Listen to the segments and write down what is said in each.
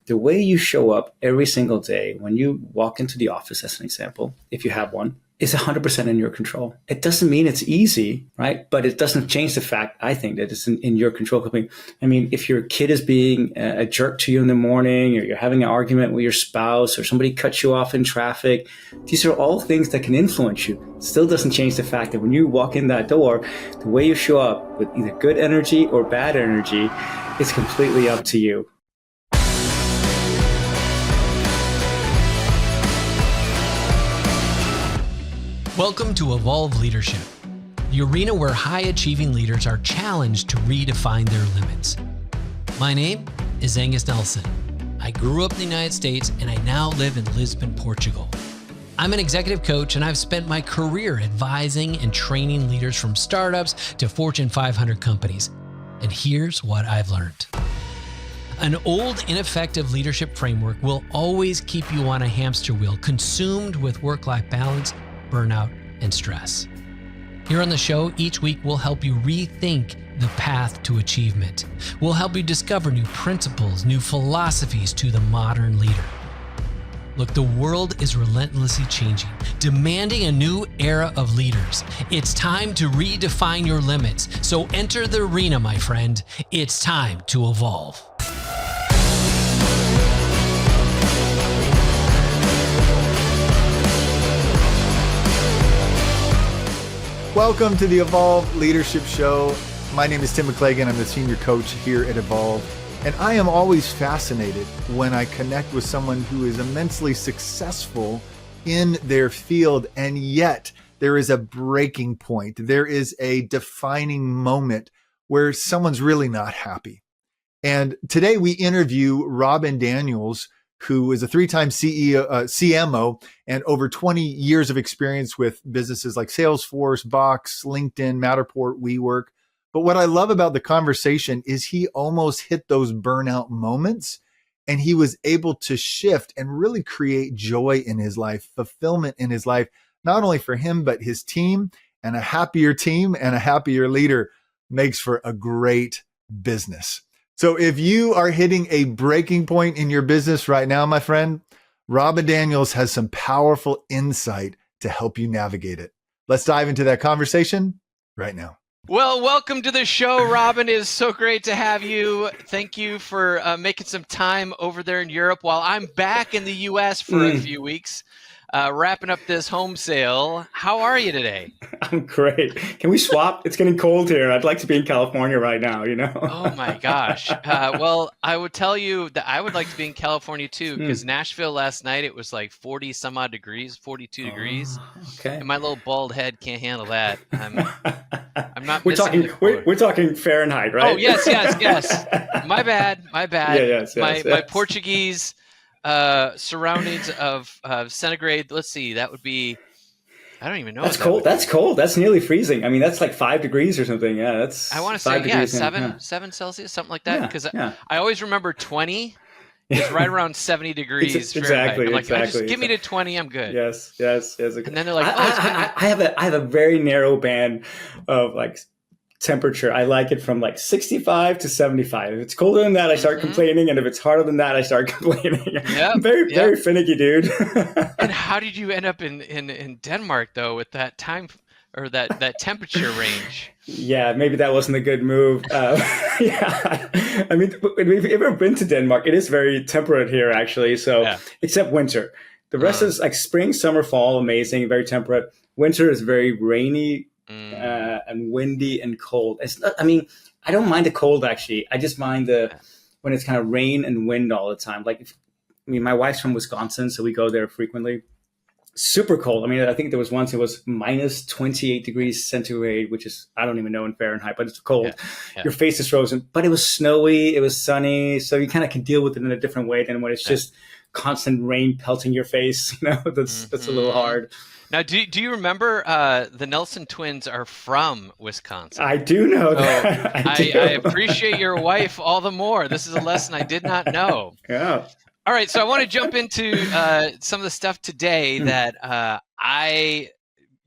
the way you show up every single day when you walk into the office, as an example, if you have one, is 100% in your control. It doesn't mean it's easy, right? But it doesn't change the fact, I think, that it's in your control. I mean, if your kid is being a jerk to you in the morning, or you're having an argument with your spouse, or somebody cuts you off in traffic, these are all things that can influence you. It still doesn't change the fact that when you walk in that door, the way you show up with either good energy or bad energy is completely up to you. Welcome to Evolve Leadership, the arena where high-achieving leaders are challenged to redefine their limits. My name is Angus Nelson. I grew up in the United States and I now live in Lisbon, Portugal. I'm an executive coach and I've spent my career advising and training leaders from startups to Fortune 500 companies. And here's what I've learned. An old, ineffective leadership framework will always keep you on a hamster wheel, consumed with work-life balance, burnout, and stress. Here on the show, each week we'll help you rethink the path to achievement. We'll help you discover new principles, new philosophies to the modern leader. Look, the world is relentlessly changing, demanding a new era of leaders. It's time to redefine your limits. So enter the arena, my friend. It's time to evolve. Welcome to the Evolve Leadership Show. My name is Tim McClagan. I'm the senior coach here at Evolve. And I am always fascinated when I connect with someone who is immensely successful in their field, and yet there is a breaking point. There is a defining moment where someone's really not happy. And today we interview Robin Daniels, who is a three-time CMO and over 20 years of experience with businesses like Salesforce, Box, LinkedIn, Matterport, WeWork. But what I love about the conversation is he almost hit those burnout moments, and he was able to shift and really create joy in his life, fulfillment in his life, not only for him, but his team. And a happier team and a happier leader makes for a great business. So if you are hitting a breaking point in your business right now, my friend, Robin Daniels has some powerful insight to help you navigate it. Let's dive into that conversation right now. Well, welcome to the show, Robin. It is so great to have you. Thank you for making some time over there in Europe while I'm back in the U.S. for a few weeks, wrapping up this home sale. How are you today? I'm great. Can we swap? It's getting cold here. I'd like to be in California right now, you know? Oh my gosh. Well, I would tell you that I would like to be in California too, because Nashville last night, it was like 40 some odd degrees, 42 degrees. Okay. And my little bald head can't handle that. I'm not we're talking Fahrenheit, right? Oh, yes. My bad. Yeah, My Portuguese surroundings of centigrade. Let's see, that would be, I don't even know. That's cold. That's cold. That's nearly freezing. I mean, that's like 5 degrees or something. Yeah, that's. I want to say, seven Celsius, something like that. Because I always remember 20 is right around 70 degrees. Exactly. I'm like, exactly. Just give me to 20, I'm good. Yes. Okay. And then they're like, I have a very narrow band of like temperature. I like it from like 65 to 75. If it's colder than that, I start complaining, and if it's harder than that, I start complaining. Yep. I'm very finicky, dude. And how did you end up in Denmark though, with that time or that temperature range? Yeah, maybe that wasn't a good move. Yeah, I mean, if you've ever been to Denmark, it is very temperate here, actually. So, except winter, the rest is like spring, summer, fall, amazing, very temperate. Winter is very rainy. And windy and cold. It's not, I mean, I don't mind the cold actually. I just mind when it's kind of rain and wind all the time. Like, my wife's from Wisconsin, so we go there frequently. Super cold. I mean, I think there was once it was minus 28 degrees centigrade, which is, I don't even know in Fahrenheit, but it's cold. Yeah. Your face is frozen. But it was snowy, it was sunny, so you kind of can deal with it in a different way than when it's just constant rain pelting your face. You know, that's a little hard. Now, do you remember the Nelson twins are from Wisconsin? I do know that. I appreciate your wife all the more. This is a lesson I did not know. Yeah. All right, so I want to jump into some of the stuff today that I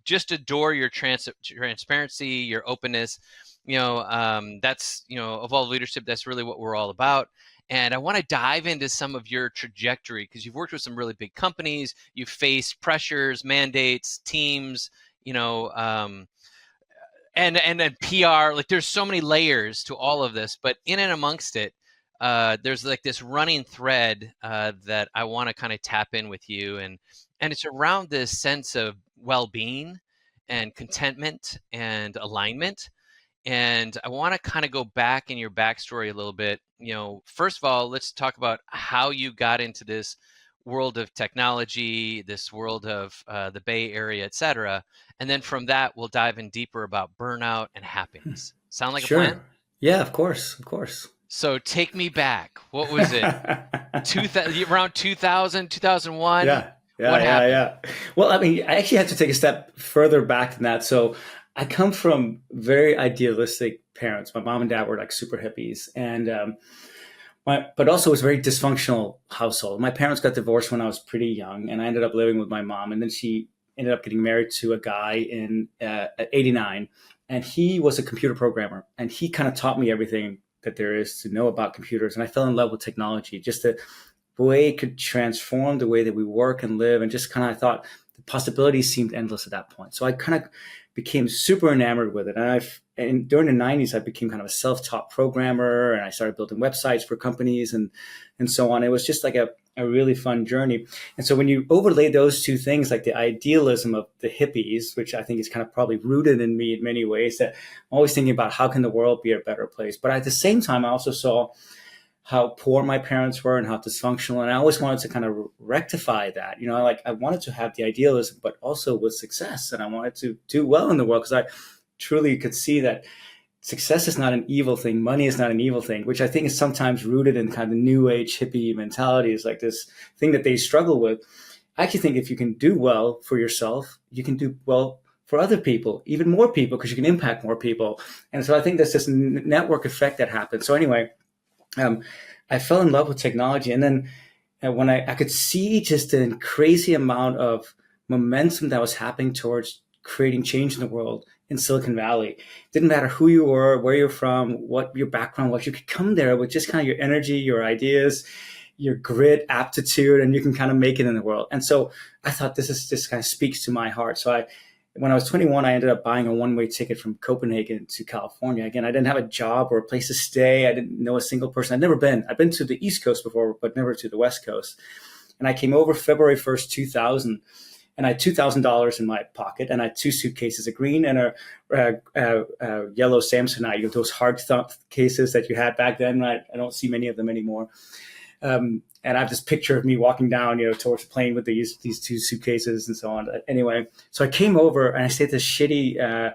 just adore. Your transparency, your openness. That's Evolve Leadership. That's really what we're all about. And I want to dive into some of your trajectory because you've worked with some really big companies. You've faced pressures, mandates, teams, you know, and then PR. Like there's so many layers to all of this, but in and amongst it, there's like this running thread that I want to kind of tap in with you, and it's around this sense of well-being and contentment and alignment. And I want to kind of go back in your backstory a little bit. You know, first of all, let's talk about how you got into this world of technology, this world of the Bay Area, et cetera. And then from that, we'll dive in deeper about burnout and happiness. Sound like a plan? Sure. Yeah, of course. Of course. So take me back. What was it? Around 2000, 2001? Yeah. What happened? Yeah. Well, I mean, I actually had to take a step further back than that. So I come from very idealistic parents. My mom and dad were like super hippies, and but also it was a very dysfunctional household. My parents got divorced when I was pretty young, and I ended up living with my mom. And then she ended up getting married to a guy at 89, and he was a computer programmer, and he kind of taught me everything that there is to know about computers. And I fell in love with technology, just the way it could transform the way that we work and live, and just kind of I thought the possibilities seemed endless at that point. So I kind of became super enamored with it. And during the 90s, I became kind of a self-taught programmer, and I started building websites for companies and so on. It was just like a really fun journey. And so when you overlay those two things, like the idealism of the hippies, which I think is kind of probably rooted in me in many ways, that I'm always thinking about how can the world be a better place. But at the same time, I also saw how poor my parents were and how dysfunctional. And I always wanted to kind of rectify that. You know, I wanted to have the idealism, but also with success. And I wanted to do well in the world because I truly could see that success is not an evil thing. Money is not an evil thing, which I think is sometimes rooted in kind of the new age hippie mentality. Is like this thing that they struggle with. I actually think if you can do well for yourself, you can do well for other people, even more people, because you can impact more people. And so I think there's this network effect that happens. So anyway, I fell in love with technology. And then when I could see just the crazy amount of momentum that was happening towards creating change in the world in Silicon Valley. Didn't matter who you were, where you're from, what your background was. You could come there with just kind of your energy, your ideas, your grit, aptitude, and you can kind of make it in the world. And so I thought this kind of speaks to my heart. So when I was 21, I ended up buying a one-way ticket from Copenhagen to California. Again, I didn't have a job or a place to stay. I didn't know a single person. I'd been to the East Coast before, but never to the West Coast. And I came over February 1st, 2000, and I had $2,000 in my pocket, and I had 2 suitcases, a green and a yellow Samsonite, you know, those hard thumb cases that you had back then. Right? I don't see many of them anymore. And I have this picture of me walking down, you know, towards the plane with these 2 suitcases and so on. Anyway, so I came over and I stayed at this shitty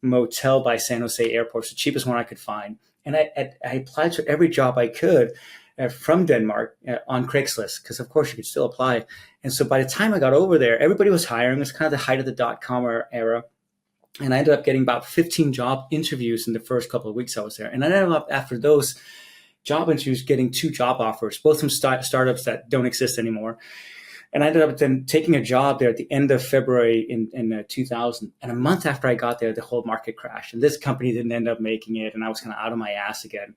motel by San Jose Airport, the cheapest one I could find. And I applied to every job I could from Denmark on Craigslist, because of course you could still apply. And so by the time I got over there, everybody was hiring. It was kind of the height of the .com era. And I ended up getting about 15 job interviews in the first couple of weeks I was there. And I ended up after those job interviews getting 2 job offers, both from startups that don't exist anymore. And I ended up then taking a job there at the end of February in 2000. And a month after I got there, the whole market crashed. And this company didn't end up making it. And I was kind of out of my ass again.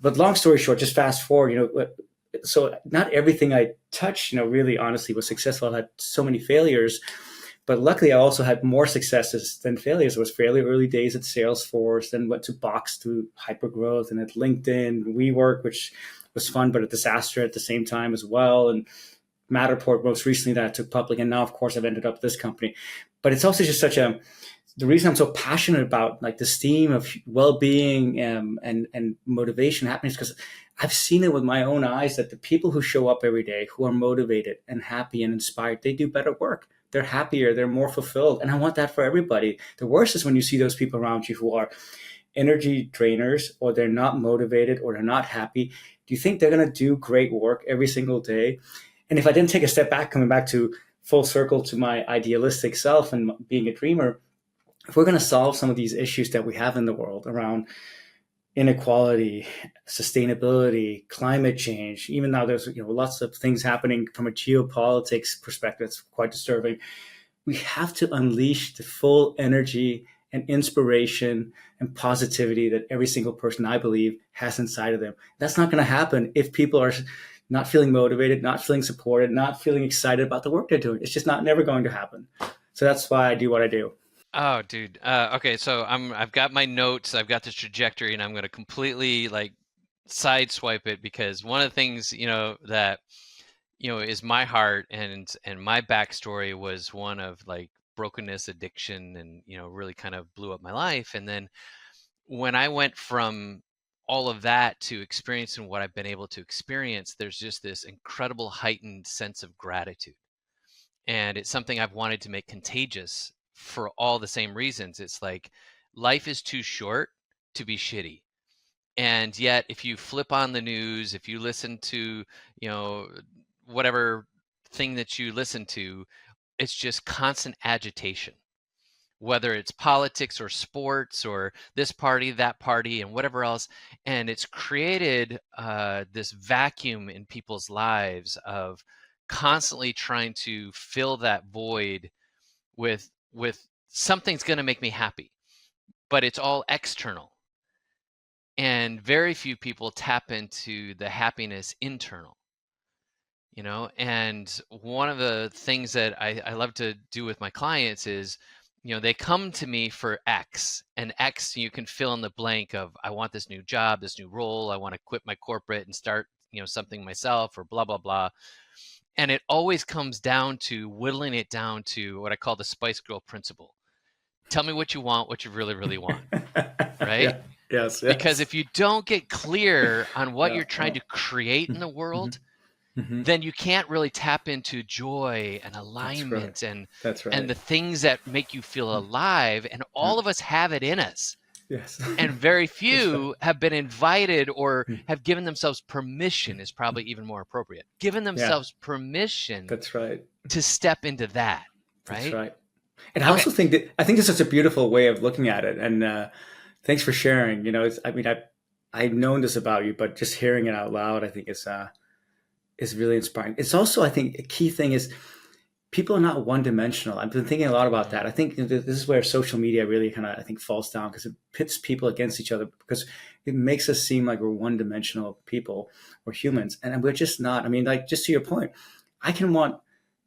But long story short, just fast forward, you know, so not everything I touched, you know, really honestly was successful. I had so many failures. But luckily, I also had more successes than failures. It was fairly early days at Salesforce, then went to Box through hypergrowth, and at LinkedIn, WeWork, which was fun, but a disaster at the same time as well. And Matterport most recently that I took public. And now, of course, I've ended up at this company. But it's also just the reason I'm so passionate about like this theme of well-being and motivation happening is because I've seen it with my own eyes that the people who show up every day, who are motivated and happy and inspired, they do better work. They're happier, they're more fulfilled. And I want that for everybody. The worst is when you see those people around you who are energy drainers, or they're not motivated, or they're not happy. Do you think they're going to do great work every single day? And if I didn't take a step back, coming back to full circle to my idealistic self and being a dreamer, if we're going to solve some of these issues that we have in the world around inequality, sustainability, climate change, even now there's lots of things happening from a geopolitics perspective, it's quite disturbing. We have to unleash the full energy and inspiration and positivity that every single person, I believe, has inside of them. That's not going to happen if people are not feeling motivated, not feeling supported, not feeling excited about the work they're doing. It's just never going to happen. So that's why I do what I do. Oh, dude. Okay, so I've got my notes, I've got this trajectory, and I'm going to completely like sideswipe it, because one of the things, that is my heart and my backstory was one of like brokenness, addiction, and really kind of blew up my life. And then when I went from all of that to experiencing what I've been able to experience, there's just this incredible heightened sense of gratitude. And it's something I've wanted to make contagious for all the same reasons. It's like life is too short to be shitty. And yet, if you flip on the news, if you listen to, whatever thing that you listen to, it's just constant agitation, whether it's politics or sports or this party, that party, and whatever else. And it's created this vacuum in people's lives of constantly trying to fill that void with something's going to make me happy, but it's all external. And very few people tap into the happiness internal, and one of the things that I love to do with my clients is, they come to me for X, and X, you can fill in the blank of, I want this new job, this new role, I want to quit my corporate and start, something myself, or blah, blah, blah. And it always comes down to whittling it down to what I call the Spice Girl principle. Tell me what you want, what you really, really want, right? Yeah. Yes. Because if you don't get clear on what you're trying to create in the world, then you can't really tap into joy and alignment and the things that make you feel alive. And all of us have it in us. Yes. And very few have been invited or have given themselves permission, is probably even more appropriate. Given themselves permission. That's right. To step into that. Right. That's right. And I also think this is such a beautiful way of looking at it. And thanks for sharing. I've known this about you, but just hearing it out loud, I think is really inspiring. It's also, I think, a key thing is people are not one-dimensional. I've been thinking a lot about that. I think this is where social media really kind of, I think, falls down, because it pits people against each other, because it makes us seem like we're one-dimensional people or humans, and we're just not. Just to your point, I can want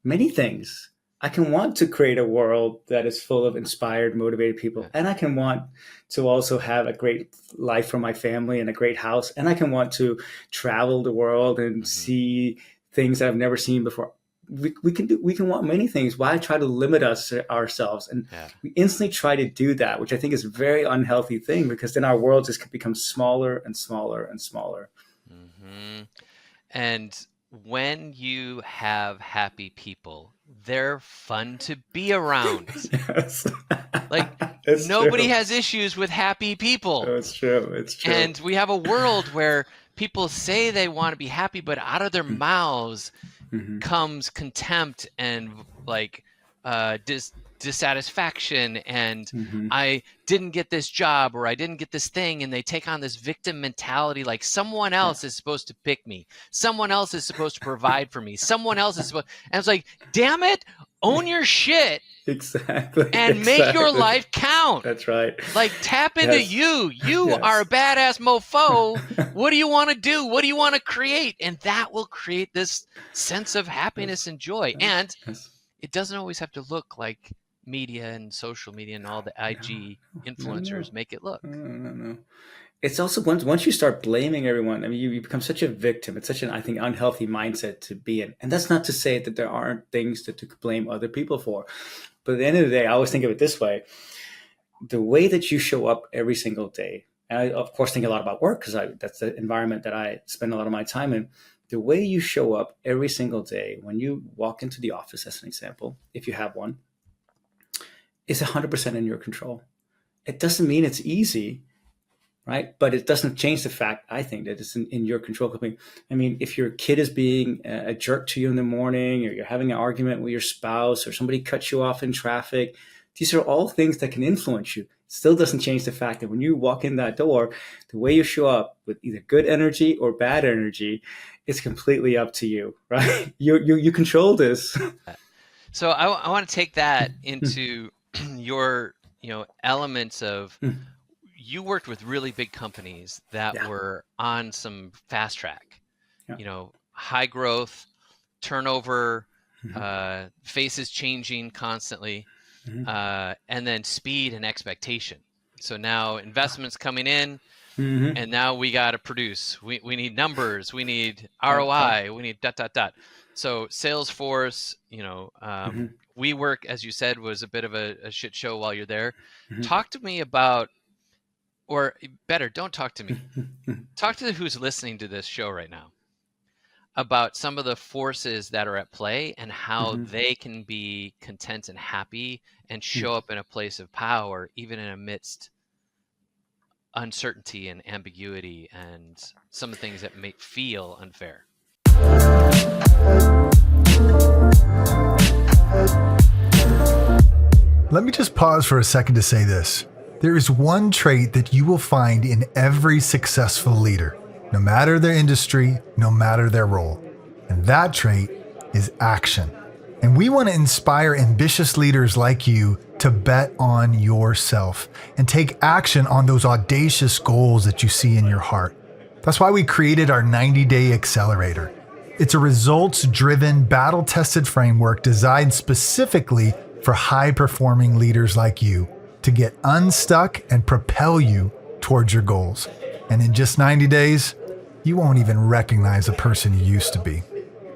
many things. I can want to create a world that is full of inspired, motivated people. And I can want to also have a great life for my family and a great house. And I can want to travel the world and see things that I've never seen before. We can want many things. Why try to limit ourselves? And we instantly try to do that, which I think is a very unhealthy thing, because then our world just becomes smaller and smaller and smaller. Mm-hmm. And when you have happy people, they're fun to be around. Yes. Like It's nobody true. has issues with happy people. Oh, it's true. It's true. And we have a world where people say they want to be happy, but out of their mouths comes contempt and like dissatisfaction and I didn't get this job or I didn't get this thing, and they take on this victim mentality, like someone else is supposed to pick me, someone else is supposed to provide for me, someone else is supposed, and it's like, damn it, own your shit. Exactly. And make your life count. That's right. Like tap into you. You are a badass mofo. What do you want to do? What do you want to create? And that will create this sense of happiness and joy. And it doesn't always have to look like media and social media and all the IG influencers make it look. No. It's also once you start blaming everyone, you become such a victim. It's such an, I think, unhealthy mindset to be in. And that's not to say that there aren't things that you could blame other people for. But at the end of the day, I always think of it this way. The way that you show up every single day, and I, of course, think a lot about work because that's the environment that I spend a lot of my time in. The way you show up every single day when you walk into the office, as an example, if you have one, is 100% in your control. It doesn't mean it's easy, right? But it doesn't change the fact, I think, that it's in your control. If your kid is being a jerk to you in the morning, or you're having an argument with your spouse, or somebody cuts you off in traffic, these are all things that can influence you. It still doesn't change the fact that when you walk in that door, the way you show up with either good energy or bad energy, it's completely up to you, right? You control this. So I want to take that into your elements of, you worked with really big companies that were on some fast track, high growth, turnover, faces changing constantly, and then speed and expectation. So now investments coming in, and now we got to produce. We need numbers. We need ROI. We need ... So Salesforce, WeWork, as you said, was a bit of a shit show while you're there. Talk to me about, or better, don't talk to me. Talk to who's listening to this show right now about some of the forces that are at play and how they can be content and happy and show up in a place of power, even in amidst uncertainty and ambiguity and some of the things that may feel unfair. Let me just pause for a second to say this. There is one trait that you will find in every successful leader, no matter their industry, no matter their role. And that trait is action. And we want to inspire ambitious leaders like you to bet on yourself and take action on those audacious goals that you see in your heart. That's why we created our 90-day accelerator. It's a results-driven, battle-tested framework designed specifically for high-performing leaders like you to get unstuck and propel you towards your goals. And in just 90 days, you won't even recognize the person you used to be.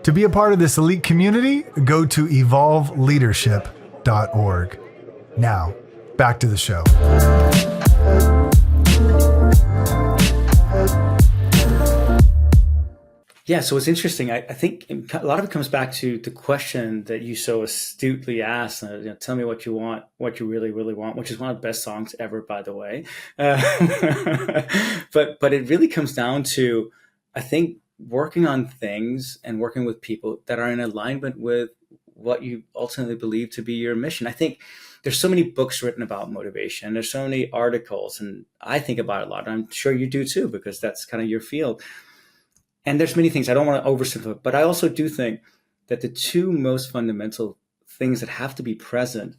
To be a part of this elite community, go to evolveleadership.org. Now, back to the show. Yeah, so it's interesting. I think a lot of it comes back to the question that you so astutely asked. Tell me what you want, what you really, really want, which is one of the best songs ever, by the way. But it really comes down to, I think, working on things and working with people that are in alignment with what you ultimately believe to be your mission. I think there's so many books written about motivation. There's so many articles, and I think about it a lot. I'm sure you do too, because that's kind of your field. And there's many things. I don't want to oversimplify, but I also do think that the two most fundamental things that have to be present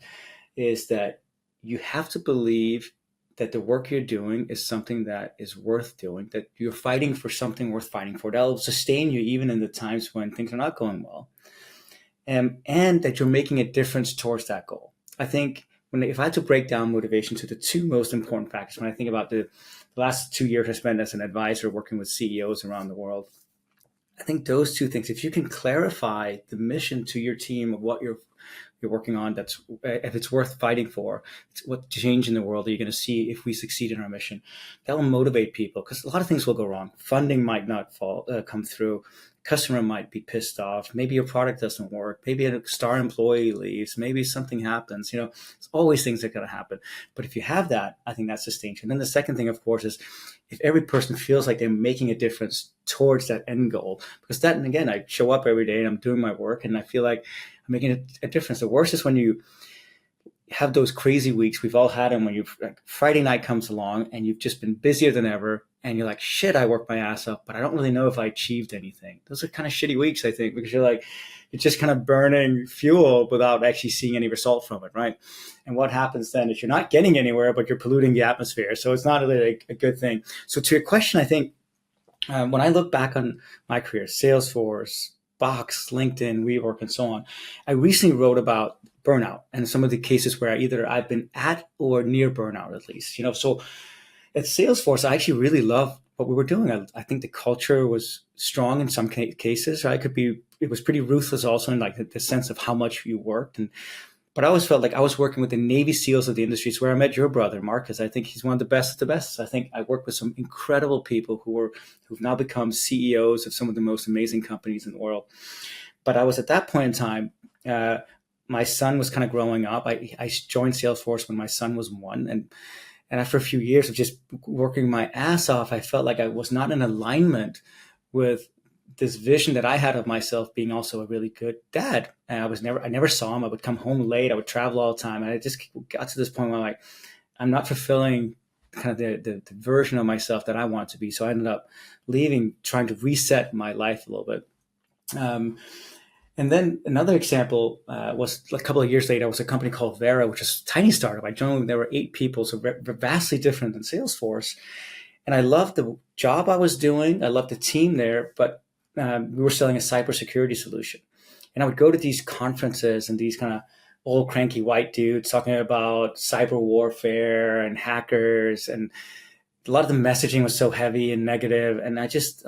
is that you have to believe that the work you're doing is something that is worth doing, that you're fighting for something worth fighting for, that'll sustain you even in the times when things are not going well, and that you're making a difference towards that goal. I think if I had to break down motivation to the two most important factors, when I think about the last 2 years I spent as an advisor working with CEOs around the world, I think those two things, if you can clarify the mission to your team of what you're working on, that's if it's worth fighting for, it's what change in the world are you going to see if we succeed in our mission, that will motivate people, because a lot of things will go wrong. Funding might not come through. Customer might be pissed off. Maybe your product doesn't work. Maybe a star employee leaves. Maybe something happens. It's always things that are going to happen. But if you have that, I think that sustains you. And then the second thing, of course, is if every person feels like they're making a difference towards that end goal, because that, and again, I show up every day and I'm doing my work and I feel like I'm making a difference. The worst is when you have those crazy weeks. We've all had them when Friday night comes along and you've just been busier than ever. And you're like, shit, I worked my ass off, but I don't really know if I achieved anything. Those are kind of shitty weeks, I think, because you're just kind of burning fuel without actually seeing any result from it, right? And what happens then is you're not getting anywhere, but you're polluting the atmosphere. So it's not really a good thing. So to your question, I think when I look back on my career, Salesforce, Box, LinkedIn, WeWork, and so on, I recently wrote about burnout and some of the cases where I've been at or near burnout, at least. So at Salesforce, I actually really loved what we were doing. I think the culture was strong in some cases. Right? It was pretty ruthless also in the sense of how much you worked. But I always felt like I was working with the Navy SEALs of the industry. It's where I met your brother, Marcus. I think he's one of the best of the best. I think I worked with some incredible people who've now become CEOs of some of the most amazing companies in the world. But I was at that point in time, my son was kind of growing up. I joined Salesforce when my son was 1. And after a few years of just working my ass off, I felt like I was not in alignment with this vision that I had of myself being also a really good dad. And I never saw him. I would come home late. I would travel all the time. And I just got to this point where I'm not fulfilling kind of the version of myself that I want to be. So I ended up leaving, trying to reset my life a little bit. And then another example was a couple of years later, was a company called Vera, which is a tiny startup. I joined, there were 8 people, so vastly different than Salesforce. And I loved the job I was doing. I loved the team there, but we were selling a cybersecurity solution. And I would go to these conferences and these kind of old cranky white dudes talking about cyber warfare and hackers, and a lot of the messaging was so heavy and negative. And I just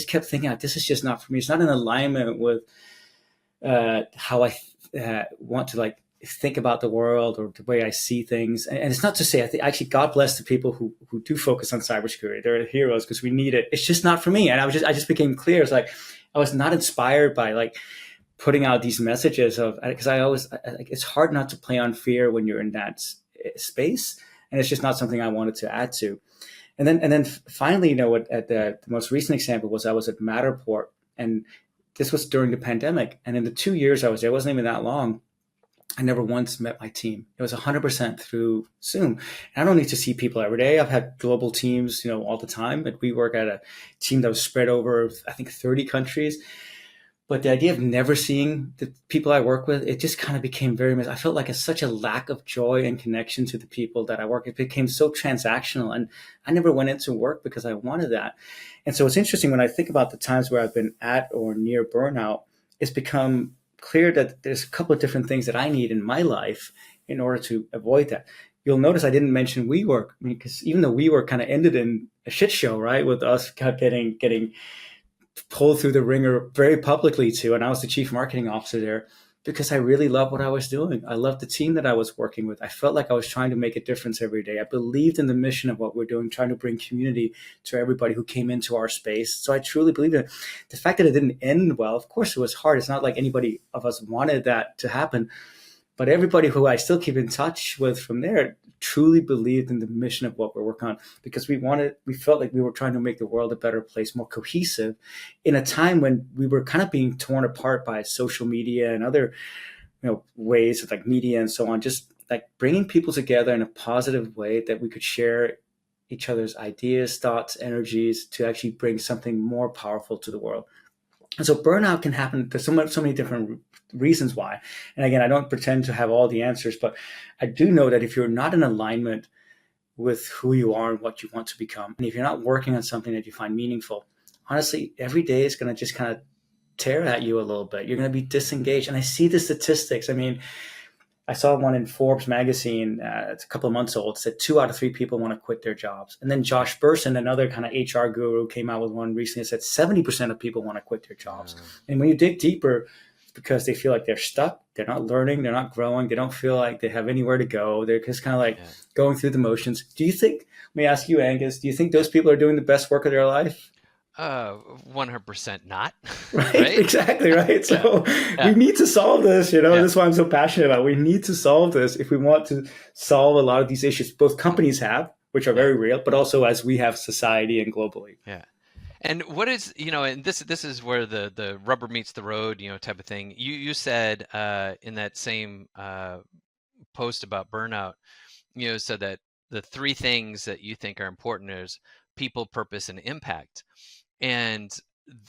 kept thinking, like, this is just not for me. It's not in alignment with how I want to like think about the world or the way I see things. And it's not to say, I think actually God bless the people who do focus on cybersecurity. They're heroes because we need it. It's just not for me. And I just became clear. It's like I was not inspired by like putting out these messages of, because I always like, it's hard not to play on fear when you're in that space, and it's just not something I wanted to add to. And then finally, you know, what at the most recent example was I was at Matterport, and this was during the pandemic. And in the 2 years I was there, it wasn't even that long, I never once met my team. It was 100% through Zoom. And I don't need to see people every day. I've had global teams, you know, all the time. But we work at a team that was spread over, I think, 30 countries. But the idea of never seeing the people I work with, it just kind of became I felt like such a lack of joy and connection to the people that I work. It became so transactional, and I never went into work because I wanted that. And so it's interesting when I think about the times where I've been at or near burnout, it's become clear that there's a couple of different things that I need in my life in order to avoid that. You'll notice I didn't mention WeWork, because even though WeWork kind of ended in a shit show, right, with us getting pulled through the ringer very publicly too. And I was the chief marketing officer there because I really loved what I was doing. I loved the team that I was working with. I felt like I was trying to make a difference every day. I believed in the mission of what we're doing, trying to bring community to everybody who came into our space. So I truly believe it. The fact that it didn't end well, of course it was hard. It's not like anybody of us wanted that to happen. But everybody who I still keep in touch with from there truly believed in the mission of what we're working on, because we felt like we were trying to make the world a better place, more cohesive, in a time when we were kind of being torn apart by social media and other, you know, ways of like media and so on, just like bringing people together in a positive way that we could share each other's ideas, thoughts, energies to actually bring something more powerful to the world. And so burnout can happen. There's so many different reasons why. And again, I don't pretend to have all the answers, but I do know that if you're not in alignment with who you are and what you want to become, and if you're not working on something that you find meaningful, honestly, every day is going to just kind of tear at you a little bit. You're going to be disengaged. And I see the statistics. I mean, I saw one in Forbes magazine, it's a couple of months old, said 2 out of 3 people want to quit their jobs. And then Josh Bersin, another kind of HR guru, came out with one recently that said 70% of people want to quit their jobs. And when you dig deeper, it's because they feel like they're stuck, they're not learning, they're not growing, they don't feel like they have anywhere to go. They're just kind of like going through the motions. Do you think, let me ask you, Angus, do you think those people are doing the best work of their life? 100% not. Right? Exactly, right? So we need to solve this, you know, that's why I'm so passionate about it. We need to solve this if we want to solve a lot of these issues both companies have, which are very real, but also as we have society and globally. Yeah. And what is, you know, and this is where the rubber meets the road, you know, type of thing. You said in that same post about burnout, you know, said that the 3 things that you think are important is people, purpose, and impact. And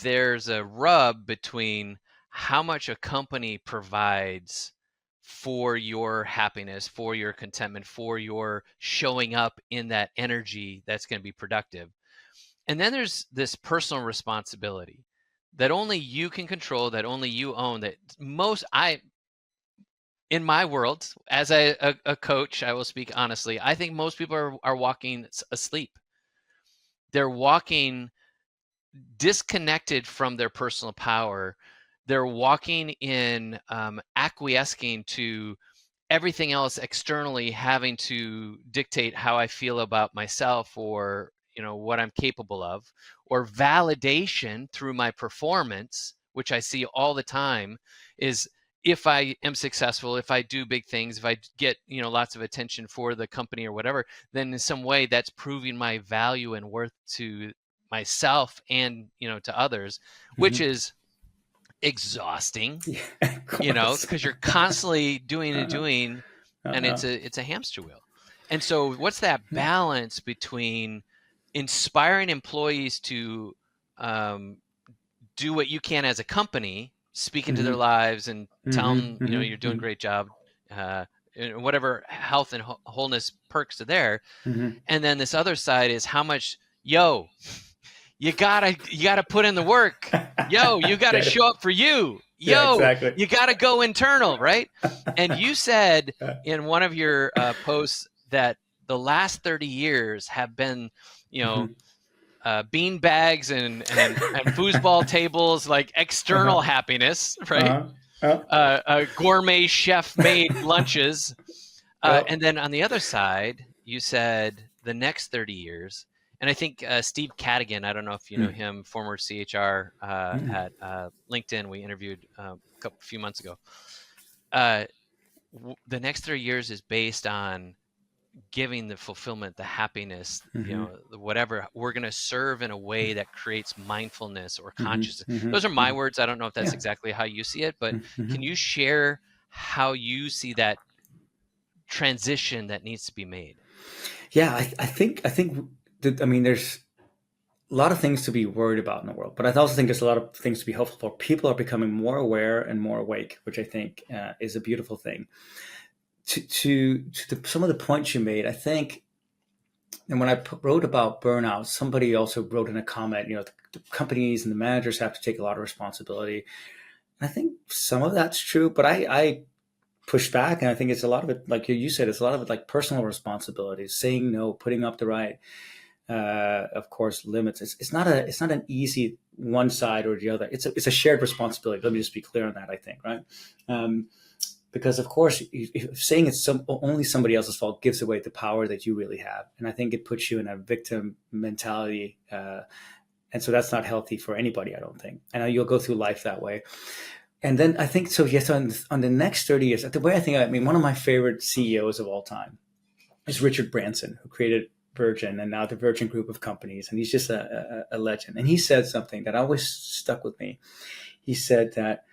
there's a rub between how much a company provides for your happiness, for your contentment, for your showing up in that energy that's going to be productive. And then there's this personal responsibility that only you can control, that only you own, that in my world, as a coach, I will speak honestly, I think most people are walking asleep. They're walking disconnected from their personal power. They're walking in acquiescing to everything else externally, having to dictate how I feel about myself, or, you know, what I'm capable of, or validation through my performance, which I see all the time, is if I am successful, if I do big things, if I get, you know, lots of attention for the company or whatever, then in some way that's proving my value and worth to myself and, you know, to others, which is exhausting, you know, because you're constantly doing and doing, and it's a hamster wheel. And so what's that balance between inspiring employees to do what you can as a company speak into their lives and tell them, you're doing a mm-hmm. great job, and whatever health and wholeness perks are there. And then this other side is how much, you gotta put in the work. You gotta show up for you. Exactly. You gotta go internal, right? And you said in one of your posts that the last 30 years have been, bean bags and foosball tables, like external happiness, right? Gourmet chef made lunches. And then on the other side, you said the next 30 years. And I think Steve Cadigan, I don't know if you know him, former CHR at LinkedIn, we interviewed a few months ago. The next 3 years is based on giving the fulfillment, the happiness, whatever. We're going to serve in a way that creates mindfulness or consciousness. Those are my words. I don't know if that's exactly how you see it, but can you share how you see that transition that needs to be made? Yeah, I think that, there's a lot of things to be worried about in the world, but I also think there's a lot of things to be hopeful for. People are becoming more aware and more awake, which I think is a beautiful thing. To some of the points you made, I think, and when I wrote about burnout, somebody also wrote in a comment, the companies and the managers have to take a lot of responsibility. And I think some of that's true, but I push back, and I think it's a lot of it, like you said, it's a lot of it like personal responsibilities, saying no, putting up the right, of course, limits. It's not an easy one side or the other. It's a shared responsibility. Let me just be clear on that. I think, right? Because of course, if saying it's only somebody else's fault gives away the power that you really have, and I think it puts you in a victim mentality, and so that's not healthy for anybody, I don't think. And you'll go through life that way. And then I think, so yes, on the next 30 years, the way one of my favorite CEOs of all time is Richard Branson, who created Virgin and now the Virgin Group of companies. And he's just a legend. And he said something that always stuck with me. He said that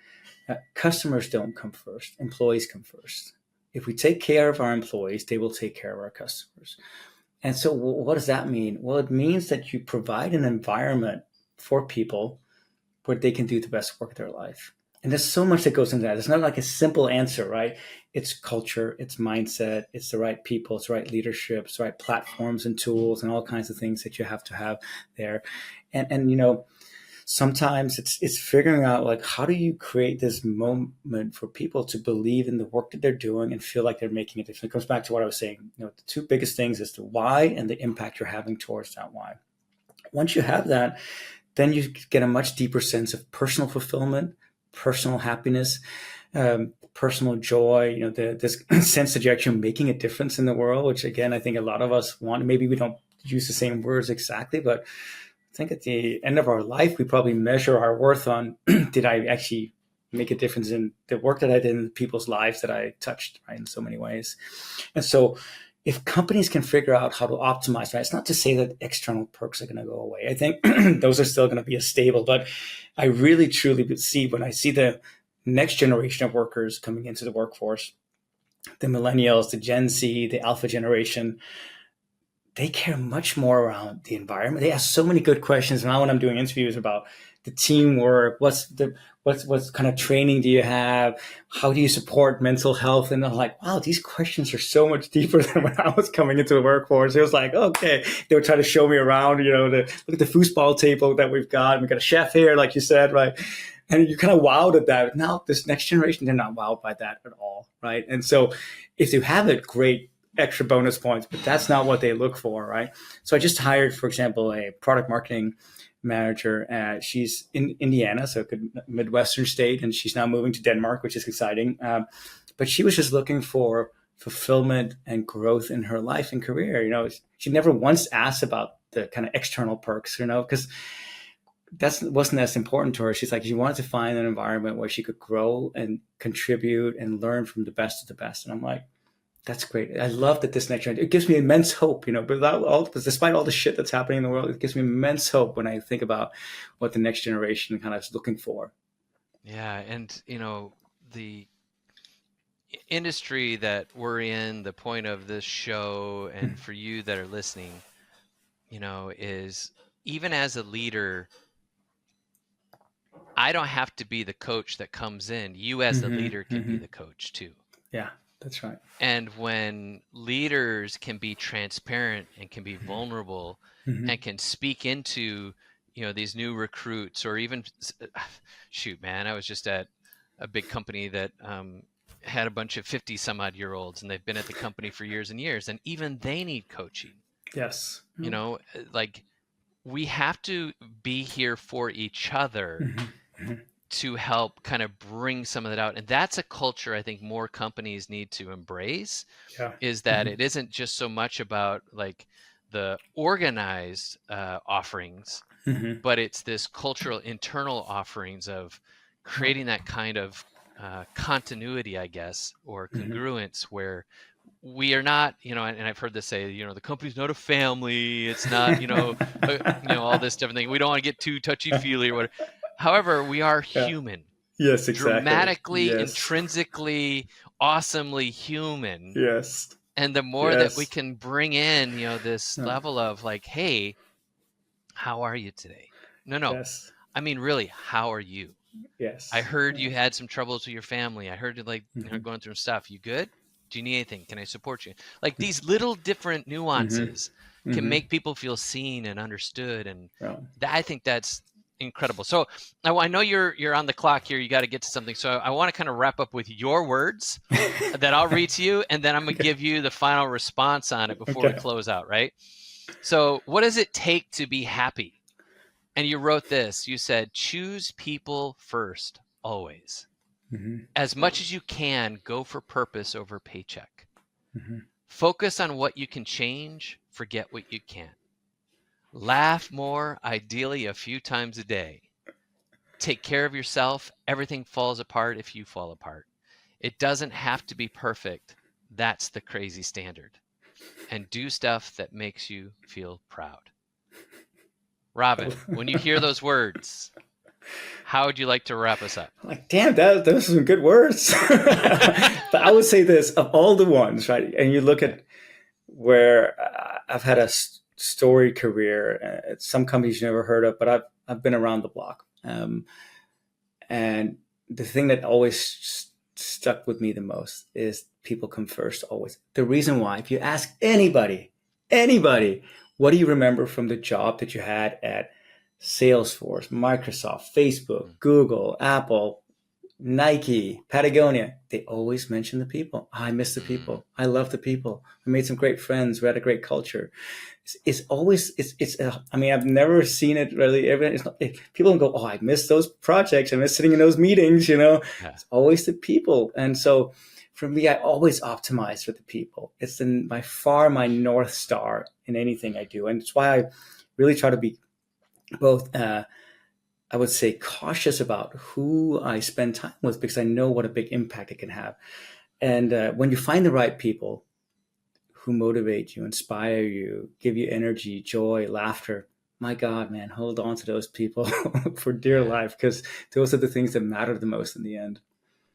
customers don't come first, employees come first. If we take care of our employees, they will take care of our customers. And so what does that mean? Well, it means that you provide an environment for people where they can do the best work of their life. And there's so much that goes into that. It's not like a simple answer, right? It's culture, it's mindset, it's the right people, it's the right leadership, it's the right platforms and tools and all kinds of things that you have to have there. And sometimes it's figuring out, like, how do you create this moment for people to believe in the work that they're doing and feel like they're making a difference? It comes back to what I was saying. The two biggest things is the why and the impact you're having towards that why. Once you have that, then you get a much deeper sense of personal fulfillment, personal happiness, personal joy, this sense that you're actually making a difference in the world, which again, I think a lot of us want. Maybe we don't use the same words exactly, but I think at the end of our life, we probably measure our worth on, did I actually make a difference in the work that I did in people's lives that I touched, right, in so many ways. And so if companies can figure out how to optimize, right, it's not to say that external perks are going to go away. I think those are still going to be as stable, but I really truly see, when I see the next generation of workers coming into the workforce, the millennials, the Gen Z, the alpha generation, they care much more around the environment. They ask so many good questions. Now when I'm doing interviews about the teamwork, what kind of training do you have? How do you support mental health? And I'm like, wow, these questions are so much deeper than when I was coming into the workforce. It was like, okay, they were trying to show me around, look at the foosball table that we've got. We got a chef here, like you said, right? And you're kind of wowed at that. Now this next generation, they're not wowed by that at all, right? And so if you have it, great, extra bonus points, but that's not what they look for, right? So I just hired, for example, a product marketing manager. She's in Indiana, so a Midwestern state, and she's now moving to Denmark, which is exciting. But she was just looking for fulfillment and growth in her life and career. She never once asked about the kind of external perks, because that wasn't as important to her. She's like, she wanted to find an environment where she could grow and contribute and learn from the best of the best. And I'm like, that's great. I love that this next generation, it gives me immense hope, but despite all the shit that's happening in the world, it gives me immense hope when I think about what the next generation kind of is looking for. Yeah. And, the industry that we're in, the point of this show, and for you that are listening, is even as a leader, I don't have to be the coach that comes in. You as the leader can be the coach too. Yeah, that's right. And when leaders can be transparent and can be vulnerable and can speak into, these new recruits, or even, shoot, man, I was just at a big company that had a bunch of 50 some odd year olds, and they've been at the company for years and years, and even they need coaching. Yes. Like, we have to be here for each other to help kind of bring some of that out. And that's a culture I think more companies need to embrace, is that it isn't just so much about like the organized offerings, but it's this cultural internal offerings of creating that kind of continuity, I guess, or congruence, where we are not, and I've heard this say, the company's not a family. It's not, all this different thing. We don't want to get too touchy-feely or whatever. However, we are human. Yes, exactly. Dramatically, intrinsically, awesomely human. Yes. And the more that we can bring in, this level of like, hey, how are you today? No. Yes. I mean, really, how are you? Yes. I heard you had some troubles with your family. I heard you going through stuff. You good? Do you need anything? Can I support you? Like these little different nuances can make people feel seen and understood. And I think that's incredible. So I know you're on the clock here. You got to get to something. So I want to kind of wrap up with your words that I'll read to you. And then I'm going to give you the final response on it before we close out, right? So what does it take to be happy? And you wrote this. You said, choose people first, always. As much as you can, go for purpose over paycheck. Focus on what you can change, forget what you can't. Laugh more, ideally a few times a day. Take care of yourself. Everything falls apart if you fall apart. It doesn't have to be perfect. That's the crazy standard. And do stuff that makes you feel proud. Robin, when you hear those words, how would you like to wrap us up? Like, damn, those are some good words. But I would say this, of all the ones, right? And you look at where I've had a storied career at some companies you never heard of, but I've been around the block. And the thing that always stuck with me the most is people come first always. The reason why, if you ask anybody, what do you remember from the job that you had at Salesforce, Microsoft, Facebook, Google, Apple, Nike, Patagonia? They always mention the people. I miss the people. I love the people. We made some great friends. We had a great culture. It's always, I mean, I've never seen it really. People don't go, oh, I miss those projects. I miss sitting in those meetings, It's always the people. And so for me, I always optimize for the people. It's by far my North Star in anything I do. And it's why I really try to be both, I would say, cautious about who I spend time with, because I know what a big impact it can have. And when you find the right people who motivate you, inspire you, give you energy, joy, laughter, my God, man, hold on to those people for dear life, because those are the things that matter the most in the end.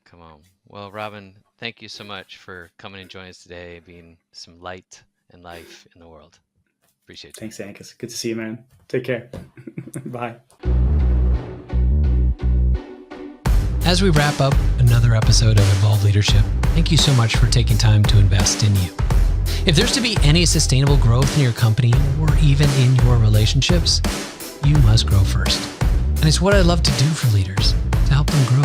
Come on. Well, Robin, thank you so much for coming and joining us today, being some light and life in the world. Appreciate you. Thanks, Angus. Good to see you, man. Take care. Bye. As we wrap up another episode of Evolve Leadership, thank you so much for taking time to invest in you. If there's to be any sustainable growth in your company or even in your relationships, you must grow first. And it's what I love to do for leaders, to help them grow,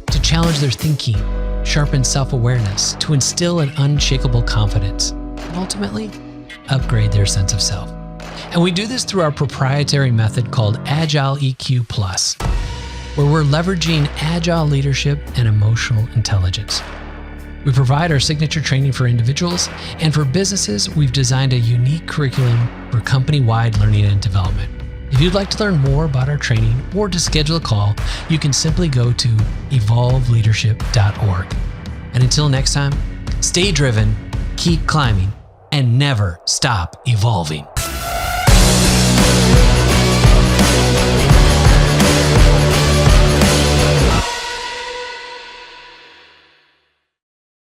to challenge their thinking, sharpen self-awareness, to instill an unshakable confidence, and ultimately upgrade their sense of self. And we do this through our proprietary method called Agile EQ Plus, where we're leveraging agile leadership and emotional intelligence. We provide our signature training for individuals, and for businesses, we've designed a unique curriculum for company-wide learning and development. If you'd like to learn more about our training or to schedule a call, you can simply go to evolveleadership.org. And until next time, stay driven, keep climbing, and never stop evolving.